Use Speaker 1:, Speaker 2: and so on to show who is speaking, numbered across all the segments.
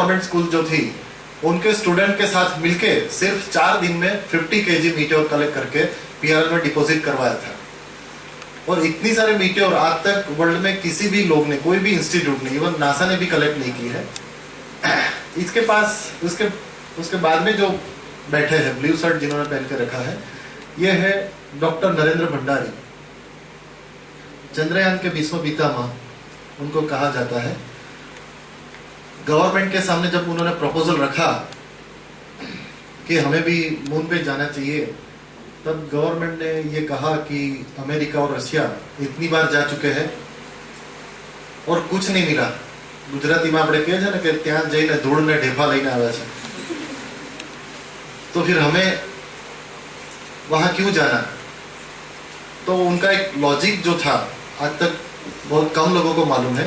Speaker 1: Government school जो थी उनके स्टूडेंट के साथ मिलके सिर्फ 4 दिन में 50 kg मीटियोर कलेक्ट करके पीआरएल में डिपॉजिट करवाया था। और इतनी सारे मीटियोर आज तक वर्ल्ड में किसी भी लोग ने, कोई भी इंस्टीट्यूट ने, इवन नासा ने भी कलेक्ट नहीं की है। इसके पास उसके बाद में जो बैठे हैं ब्लू शर्ट जिन्होंने पहन के रखा है, ये है डॉक्टर नरेंद्र भंडारी, चंद्रयान के 20वें पितामह उनको कहा जाता है। गवर्नमेंट के सामने जब उन्होंने प्रपोजल रखा कि हमें भी मून पे जाना चाहिए, तब गवर्नमेंट ने ये कहा कि अमेरिका और रशिया इतनी बार जा चुके हैं और कुछ नहीं मिला। गुजराती में આપણે કહે છે ને કે ત્યાં જઈને ધૂળને ઢેફા લઈને આવે છે, तो फिर हमें वहां क्यों जाना। तो उनका एक लॉजिक जो था आज तक बहुत कम लोगों को मालूम है।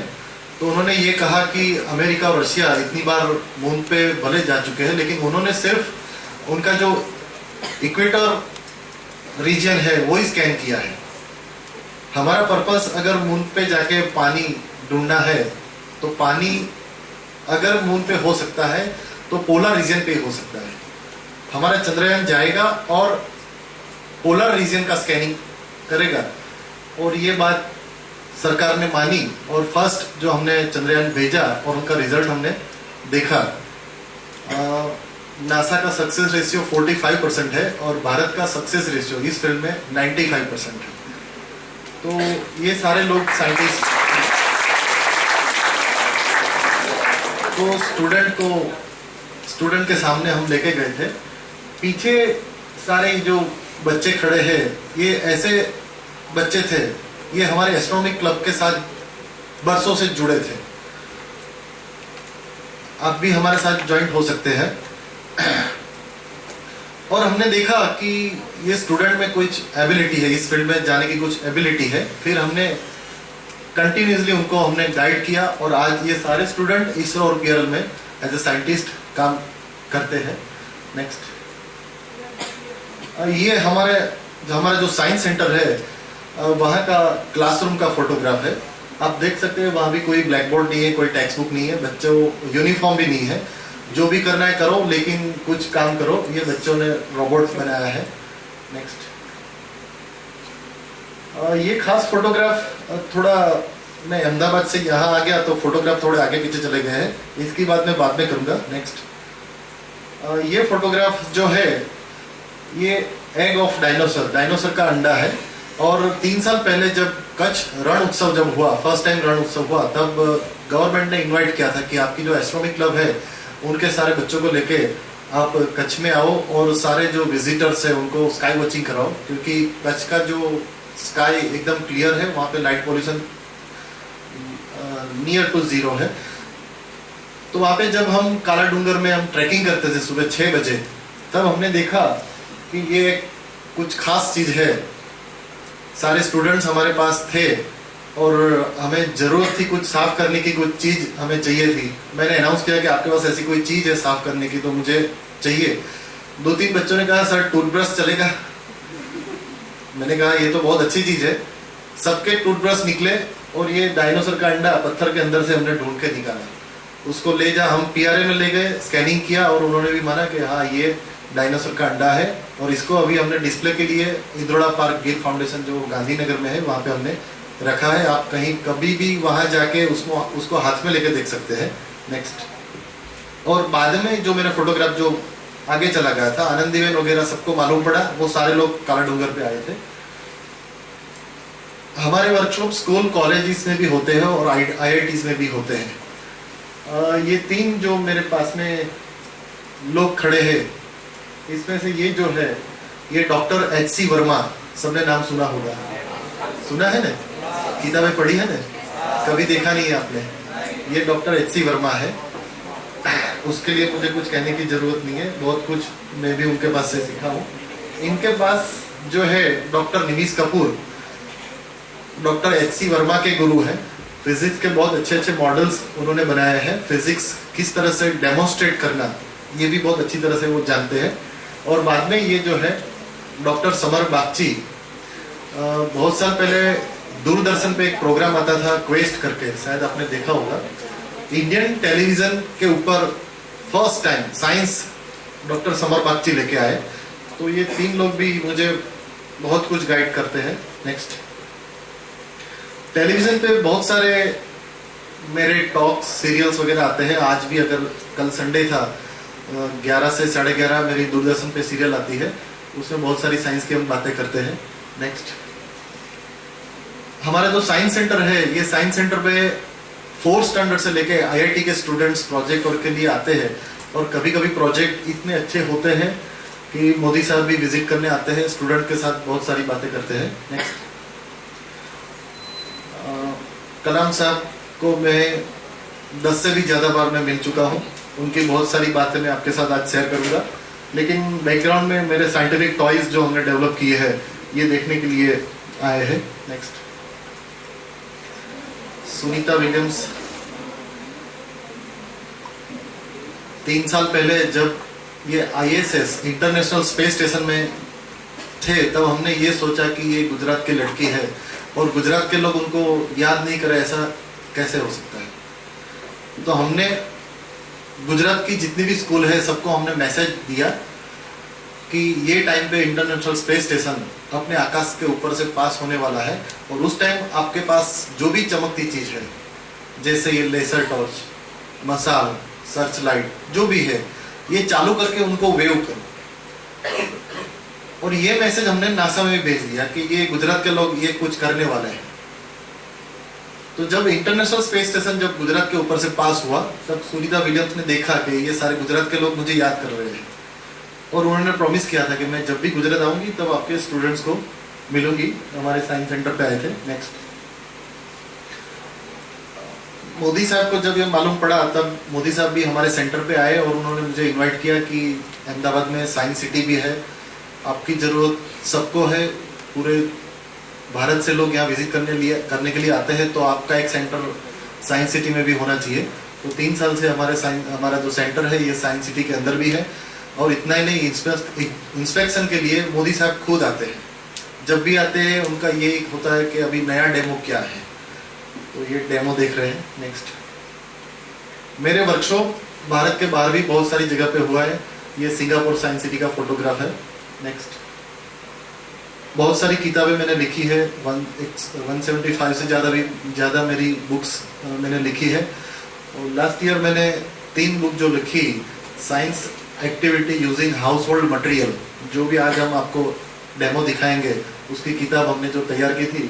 Speaker 1: तो उन्होंने ये कहा कि अमेरिका और रशिया इतनी बार मून पे भले जा चुके हैं, लेकिन उन्होंने सिर्फ उनका जो इक्वेटर रीजन है वो ही स्कैन किया है। हमारा पर्पस अगर मून पे जाके पानी ढूंढना है, तो पानी अगर मून पे हो सकता है तो पोलर रीजन पे हो सकता है। हमारा चंद्रयान जाएगा और पोलर रीजन का स्कैनिंग करेगा, और ये बात सरकार ने मानी। और फर्स्ट जो हमने चंद्रयान भेजा और उनका रिजल्ट हमने देखा, नासा का सक्सेस रेशियो 45% है और भारत का सक्सेस रेशियो इस फील्ड में 95% है। तो ये सारे लोग साइंटिस्ट, तो स्टूडेंट के सामने हम लेके गए थे। पीछे सारे जो बच्चे खड़े हैं, ये ऐसे बच्चे थे, ये हमारे एस्ट्रोनॉमी क्लब के साथ बरसों से जुड़े थे। आप भी हमारे साथ ज्वाइंट हो सकते हैं। और हमने देखा कि ये स्टूडेंट में कुछ एबिलिटी है, इस फील्ड में जाने की कुछ एबिलिटी है। फिर हमने कंटिन्यूसली उनको हमने गाइड किया और आज ये सारे स्टूडेंट इसरो और पीआरएल में एज ए साइंटिस्ट काम करते हैं। नेक्स्ट, ये हमारा जो साइंस सेंटर है वहाँ का क्लासरूम का फोटोग्राफ है। आप देख सकते हैं वहाँ भी कोई ब्लैक बोर्ड नहीं है, कोई टेक्स्ट बुक नहीं है, बच्चों यूनिफॉर्म भी नहीं है। जो भी करना है करो, लेकिन कुछ काम करो। ये बच्चों ने रोबोट बनाया है। नेक्स्ट, ये खास फोटोग्राफ थोड़ा, मैं अहमदाबाद से यहाँ आ गया तो फोटोग्राफ थोड़े आगे पीछे चले गए हैं, इसकी बात मैं बाद में करूँगा। नेक्स्ट, ये फोटोग्राफ जो है ये एग ऑफ डायनासोर का अंडा है। और 3 साल पहले जब कच्छ रण उत्सव जब हुआ, फर्स्ट टाइम रण उत्सव हुआ, तब गवर्नमेंट ने इनवाइट किया था कि आपकी जो एस्ट्रोनॉमी क्लब है उनके सारे बच्चों को लेके आप कच्छ में आओ और सारे जो विजिटर्स है उनको स्काई वॉचिंग कराओ, क्योंकि कच्छ का जो स्काई एकदम क्लियर है, वहाँ पे लाइट पोल्यूशन नियर टू 0 है। तो वहाँ पे जब हम काला डूंगर में हम ट्रैकिंग करते थे सुबह 6 बजे, तब हमने देखा कि ये कुछ खास चीज है। सारे स्टूडेंट्स हमारे पास थे और हमें जरूरत थी कुछ साफ करने की, कुछ चीज हमें चाहिए थी। मैंने अनाउंस किया कि आपके पास ऐसी कोई चीज है साफ करने की, तो मुझे चाहिए। 2-3 बच्चों ने कहा सर टूथब्रश चलेगा। मैंने कहा ये तो बहुत अच्छी चीज है। सबके टूथब्रश निकले और ये डायनासोर का अंडा पत्थर के अंदर से हमने ढूंढ के निकाला। उसको ले जा, हम पीआरए में ले गए, स्कैनिंग किया और उन्होंने भी माना कि हाँ ये डायनासोर का अंडा है। और इसको अभी हमने डिस्प्ले के लिए इंद्रोड़ा पार्क गिर फाउंडेशन जो गांधीनगर में है वहाँ पे हमने रखा है। आप कहीं कभी भी वहाँ जाके उसको हाथ में लेके देख सकते हैं। नेक्स्ट, और बाद में जो मेरा फोटोग्राफ जो आगे चला गया था, आनंदीबेन वगैरह सबको मालूम पड़ा, वो सारे लोग काला डूंगर पे आए थे। हमारे वर्कशॉप स्कूल कॉलेजेस में भी होते हैं और आईआईटीज में भी होते हैं। ये 3 जो मेरे पास में लोग खड़े हैं, इसमें से ये जो है ये डॉक्टर एच.सी. वर्मा, सबने नाम सुना होगा, सुना है ना, किताबें पढ़ी है ना, कभी देखा नहीं है आपने। ये डॉक्टर एच.सी. वर्मा है। उसके लिए मुझे कुछ कहने की जरूरत नहीं है, बहुत कुछ मैं भी उनके पास से सीखा हूँ। इनके पास जो है डॉक्टर निमिष कपूर, डॉक्टर एच.सी. वर्मा के गुरु हैं। फिजिक्स के बहुत अच्छे अच्छे मॉडल्स उन्होंने बनाए हैं। फिजिक्स किस तरह से डेमोन्स्ट्रेट करना, ये भी बहुत अच्छी तरह से वो जानते हैं। और बाद में ये जो है डॉक्टर समर बागची, बहुत साल पहले दूरदर्शन पे एक प्रोग्राम आता था क्वेस्ट करके, शायद आपने देखा होगा। इंडियन टेलीविजन के ऊपर first time science doctor summer Bagchi लेके आए। तो ये 3 लोग भी मुझे बहुत कुछ गाइड करते हैं। नेक्स्ट, टेलीविजन पे बहुत सारे मेरे टॉक्स सीरियल्स वगैरह आते हैं। आज भी, अगर कल संडे था, 11 से 11:30 मेरी दूरदर्शन पे सीरियल आती है, उसमें बहुत सारी साइंस की हम बातें करते हैं। नेक्स्ट, हमारा जो साइंस सेंटर है, ये साइंस सेंटर पे 4th स्टैंडर्ड से लेके IIT के स्टूडेंट्स प्रोजेक्ट वर्क के लिए आते हैं। और कभी कभी प्रोजेक्ट इतने अच्छे होते हैं कि मोदी साहब भी विजिट करने आते हैं, स्टूडेंट के साथ बहुत सारी बातें करते हैं। नेक्स्ट, कलाम साहब को मैं 10 से भी ज़्यादा बार मैं मिल चुका हूँ। उनकी बहुत सारी बातें मैं आपके साथ आज शेयर करूँगा, लेकिन बैकग्राउंड में मेरे साइंटिफिक टॉयज जो हमने डेवलप किए हैं, ये देखने के लिए आए हैं। नेक्स्ट, सुनीता विलियम्स 3 साल पहले जब ये ISS इंटरनेशनल स्पेस स्टेशन में थे, तब हमने ये सोचा कि ये गुजरात की लड़की है और गुजरात के लोग उनको याद नहीं करे, ऐसा कैसे हो सकता है। तो हमने गुजरात की जितनी भी स्कूल है सबको हमने मैसेज दिया कि ये टाइम पे इंटरनेशनल स्पेस स्टेशन अपने आकाश के ऊपर से पास होने वाला है, और उस टाइम आपके पास जो भी चमकती चीज है, जैसे ये लेजर टॉर्च, मसाल, सर्च लाइट, जो भी है, ये चालू करके उनको वेव करो। और ये मैसेज हमने नासा में भेज दिया कि ये गुजरात के लोग ये कुछ करने वाले हैं। तो जब इंटरनेशनल स्पेस स्टेशन जब गुजरात के ऊपर से पास हुआ, तब सुनीता विलियम्स ने देखा कि ये सारे गुजरात के लोग मुझे याद कर रहे हैं, और उन्होंने प्रॉमिस किया था कि मैं जब भी गुजरात आऊंगी तब आपके स्टूडेंट्स को मिलूंगी। हमारे साइंस सेंटर पे आए थे। नेक्स्ट, मोदी साहब को जब ये मालूम पड़ा, तब मोदी साहब भी हमारे सेंटर पे आए और उन्होंने मुझे इनवाइट किया कि अहमदाबाद में साइंस सिटी भी है, आपकी ज़रूरत सबको है, पूरे भारत से लोग यहाँ विजिट करने के लिए आते हैं, तो आपका एक सेंटर साइंस सिटी में भी होना चाहिए। तो 3 साल से हमारा जो सेंटर है ये साइंस सिटी के अंदर भी है। और इतना ही नहीं, इंस्पेक्शन के लिए मोदी साहब खुद आते हैं। जब भी आते हैं उनका ये होता है कि अभी नया डेमो क्या है, तो ये डेमो देख रहे हैं। नेक्स्ट, मेरे वर्कशॉप भारत के बाहर भी बहुत सारी जगह पे हुआ है। ये सिंगापुर साइंस सिटी का फोटोग्राफ है। नेक्स्ट, बहुत सारी किताबें मैंने लिखी है, 175 से ज़्यादा मेरी बुक्स मैंने लिखी है। और लास्ट ईयर मैंने 3 बुक जो लिखी, science activity using house hold material, जो भी आज हम आपको डेमो दिखाएंगे, उसकी किताब हमने जो तैयार की थी,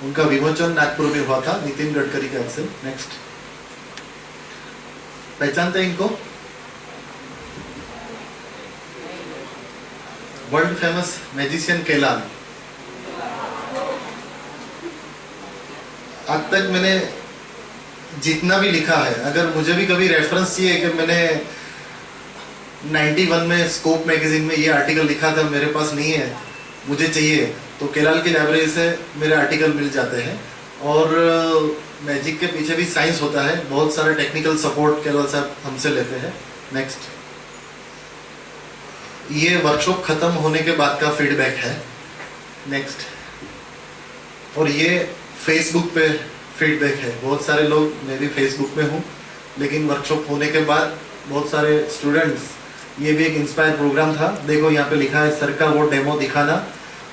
Speaker 1: उनका विमोचन नागपुर में हुआ था नितिन गडकरी के हाथ से। नेक्स्ट, पहचानते हैं इनको? वर्ल्ड फेमस मैजिशियन केलाल। आज तक मैंने जितना भी लिखा है, अगर मुझे भी कभी रेफरेंस चाहिए कि मैंने 91 में स्कोप मैगजीन में ये आर्टिकल लिखा था, मेरे पास नहीं है, मुझे चाहिए, तो केलाल की लाइब्रेरी से मेरे आर्टिकल मिल जाते हैं। और मैजिक के पीछे भी साइंस होता है, बहुत सारे टेक्निकल सपोर्ट केलाल साहब हमसे लेते हैं। नेक्स्ट, ये वर्कशॉप खत्म होने के बाद का फीडबैक है। नेक्स्ट, और ये फेसबुक पे फीडबैक है। बहुत सारे लोग, मैं भी फेसबुक में हूँ, लेकिन वर्कशॉप होने के बाद बहुत सारे स्टूडेंट्स, ये भी एक इंस्पायर प्रोग्राम था, देखो यहाँ पे लिखा है सर का वो डेमो दिखाना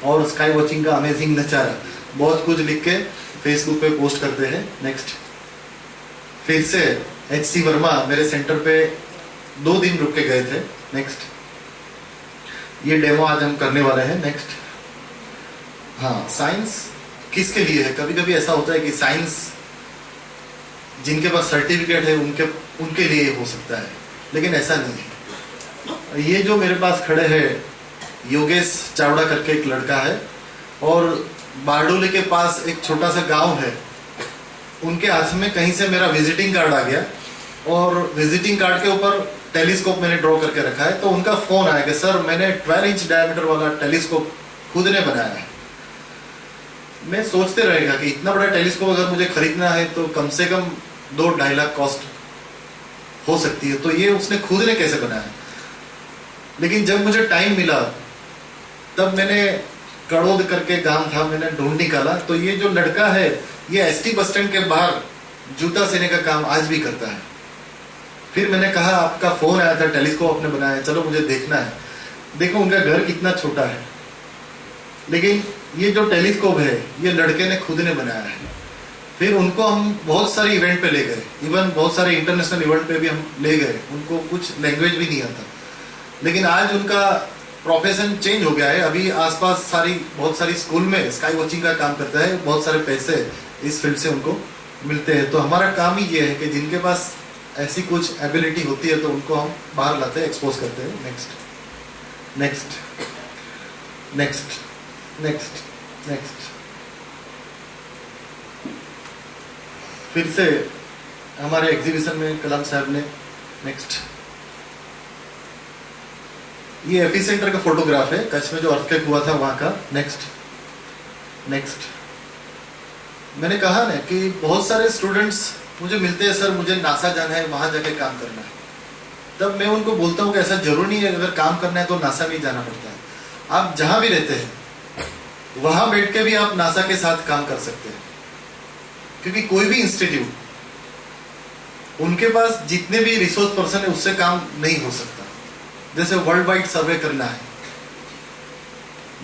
Speaker 1: और स्काई वॉचिंग का अमेजिंग नज़ारा, बहुत कुछ लिख के फेसबुक पे पोस्ट करते हैं। नेक्स्ट, फिर से HC वर्मा मेरे सेंटर पे 2 दिन रुक के गए थे। नेक्स्ट, ये डेमो आज हम करने वाले हैं। नेक्स्ट, हाँ, साइंस किसके लिए है? कभी कभी ऐसा होता है कि साइंस जिनके पास सर्टिफिकेट है उनके लिए हो सकता है, लेकिन ऐसा नहीं है। ये जो मेरे पास खड़े हैं, योगेश चावड़ा करके एक लड़का है, और बारडोली के पास एक छोटा सा गांव है, उनके हाथ में कहीं से मेरा विजिटिंग कार्ड आ गया, और विजिटिंग कार्ड के ऊपर टेलीस्कोप मैंने ड्रॉ करके रखा है। तो उनका फोन आया कि सर, मैंने 12 इंच डायमीटर वाला टेलीस्कोप खुद ने बनाया है। मैं सोचते रहेगा कि इतना बड़ा टेलीस्कोप अगर मुझे खरीदना है तो कम से कम 2-2.5 लाख कॉस्ट हो सकती है, तो ये उसने खुद ने कैसे बनाया। लेकिन जब मुझे टाइम मिला, तब मैंने कड़ोद करके गांव था, मैंने ढूंढ निकाला, तो ये जो लड़का है, ये ST बस स्टैंड के बाहर जूता सीने का काम आज भी करता है। फिर मैंने कहा आपका फ़ोन आया था, टेलीस्कोप आपने बनाया, चलो मुझे देखना है। देखो उनका घर कितना छोटा है, लेकिन ये जो टेलीस्कोप है ये लड़के ने खुद ने बनाया है। फिर उनको हम बहुत सारे इवेंट पे ले गए, इवन बहुत सारे इंटरनेशनल इवेंट पे भी हम ले गए। उनको कुछ लैंग्वेज भी नहीं आता, लेकिन आज उनका प्रोफेशन चेंज हो गया है। अभी आसपास बहुत सारी स्कूल में स्काई वॉचिंग का काम करता है, बहुत सारे पैसे इस फील्ड से उनको मिलते हैं। तो हमारा काम ही ये है कि जिनके पास ऐसी कुछ एबिलिटी होती है तो उनको हम बाहर लाते हैं, एक्सपोज करते हैं। Next next next next next. फिर से हमारे एग्जीबिशन में कलाम साहब ने नेक्स्ट, ये एपिसेंटर का फोटोग्राफ है, कच्छ में जो अर्थक्वेक हुआ था वहां का। Next next. मैंने कहा ना कि बहुत सारे स्टूडेंट्स मुझे मिलते हैं, सर मुझे नासा जाना है, वहां जाके काम करना है। तब मैं उनको बोलता हूँ कि ऐसा जरूरी नहीं है, अगर काम करना है तो नासा नहीं जाना पड़ता है। आप जहां भी रहते हैं वहां बैठ के भी आप नासा के साथ काम कर सकते हैं, क्योंकि कोई भी इंस्टीट्यूट, उनके पास जितने भी रिसोर्स पर्सन है उससे काम नहीं हो सकता। जैसे वर्ल्ड वाइड सर्वे करना है,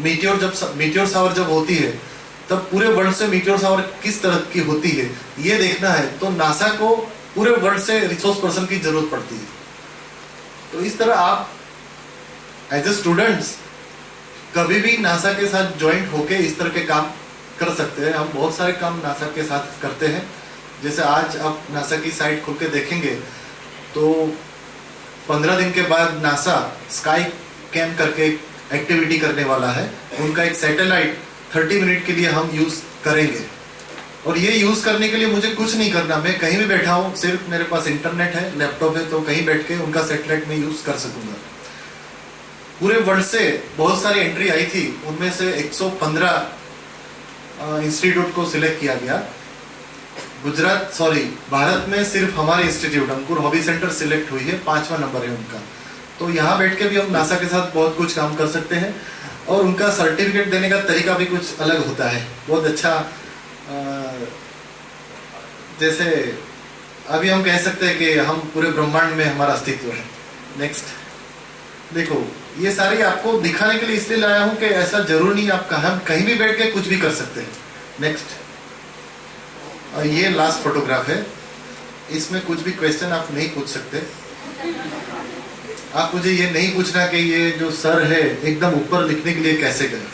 Speaker 1: मीटियोर शावर जब होती है तब पूरे वर्ल्ड से मीटियोर शावर किस तरह की होती है ये देखना है, तो नासा को पूरे वर्ल्ड से रिसोर्स पर्सन की जरूरत पड़ती है। तो इस तरह आप एज ए स्टूडेंट्स कभी भी नासा के साथ ज्वाइंट होके इस तरह के काम कर सकते हैं। हम बहुत सारे काम नासा के साथ करते हैं। जैसे आज आप नासा की साइट खोल के देखेंगे तो 15 दिन के बाद नासा स्काई कैम्प करके एक्टिविटी करने वाला है। उनका एक सैटेलाइट 30 मिनट के लिए हम यूज करेंगे, और ये यूज करने के लिए मुझे कुछ नहीं करना, मैं कहीं भी बैठा हूँ, सिर्फ मेरे पास इंटरनेट है, लैपटॉप है, तो कहीं बैठ के उनका सैटेलाइट में यूज कर सकूंगा। पूरे वर्ल्ड से बहुत सारी एंट्री आई थी, उनमें से 115 इंस्टीट्यूट को सिलेक्ट किया गया। भारत में सिर्फ हमारे इंस्टीट्यूट अंकुर हॉबी सेंटर सिलेक्ट हुई है, 5वां नंबर है उनका। तो यहाँ बैठ के भी हम नासा के साथ बहुत कुछ काम कर सकते हैं, और उनका सर्टिफिकेट देने का तरीका भी कुछ अलग होता है, बहुत अच्छा। जैसे अभी हम कह सकते हैं कि हम पूरे ब्रह्मांड में हमारा अस्तित्व है। नेक्स्ट देखो, ये सारी आपको दिखाने के लिए इसलिए लाया हूं कि ऐसा जरूर नहीं आप कहीं भी बैठ के कुछ भी कर सकते हैं। नेक्स्ट, ये लास्ट फोटोग्राफ है, इसमें कुछ भी क्वेश्चन आप नहीं पूछ सकते। आप मुझे ये नहीं पूछना कि ये जो सर है एकदम ऊपर लिखने के लिए कैसे गए,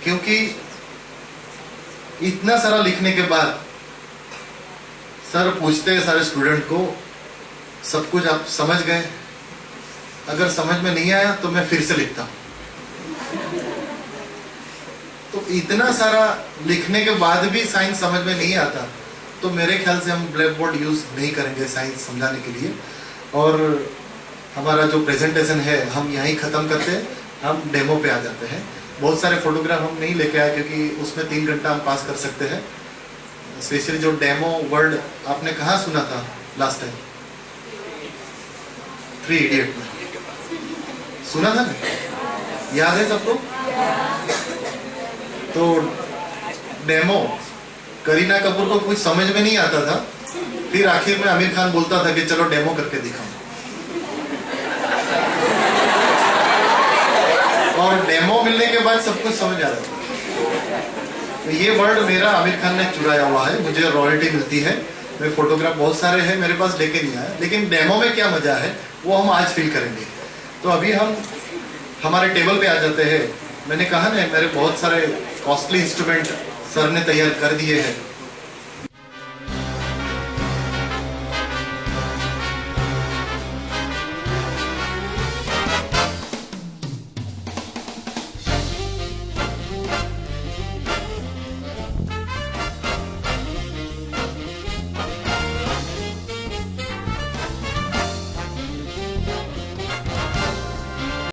Speaker 1: क्योंकि इतना सारा लिखने के बाद सर पूछते हैं सारे स्टूडेंट को, सब कुछ आप समझ गए? अगर समझ में नहीं आया तो मैं फिर से लिखता हूं। तो इतना सारा लिखने के बाद भी साइंस समझ में नहीं आता, तो मेरे ख्याल से हम ब्लैक बोर्ड यूज नहीं करेंगे साइंस समझाने के लिए। और हमारा जो प्रेजेंटेशन है हम यहीं खत्म करते हैं, हम डेमो पे आ जाते हैं। बहुत सारे फोटोग्राफ हम नहीं लेके आए क्योंकि उसमें 3 घंटा हम पास कर सकते हैं। स्पेशली जो डेमो वर्ड आपने कहाँ सुना था लास्ट टाइम? 3 इडियट में सुना था ना? याद है सबको? तो डेमो करीना कपूर को कुछ समझ में नहीं आता था, फिर आखिर में आमिर खान बोलता था कि चलो डेमो करके दिखाओ, और डेमो मिलने के बाद सब कुछ समझ आ रहा था। तो ये वर्ड मेरा आमिर खान ने चुराया हुआ है, मुझे रॉयल्टी मिलती है। मेरे फोटोग्राफ बहुत सारे हैं मेरे पास, लेके नहीं आया, लेकिन डेमो में क्या मजा है वो हम आज फील करेंगे। तो अभी हम हमारे टेबल पे आ जाते हैं। मैंने कहा ना, मेरे बहुत सारे कॉस्टली इंस्ट्रूमेंट सर ने तैयार कर दिए हैं।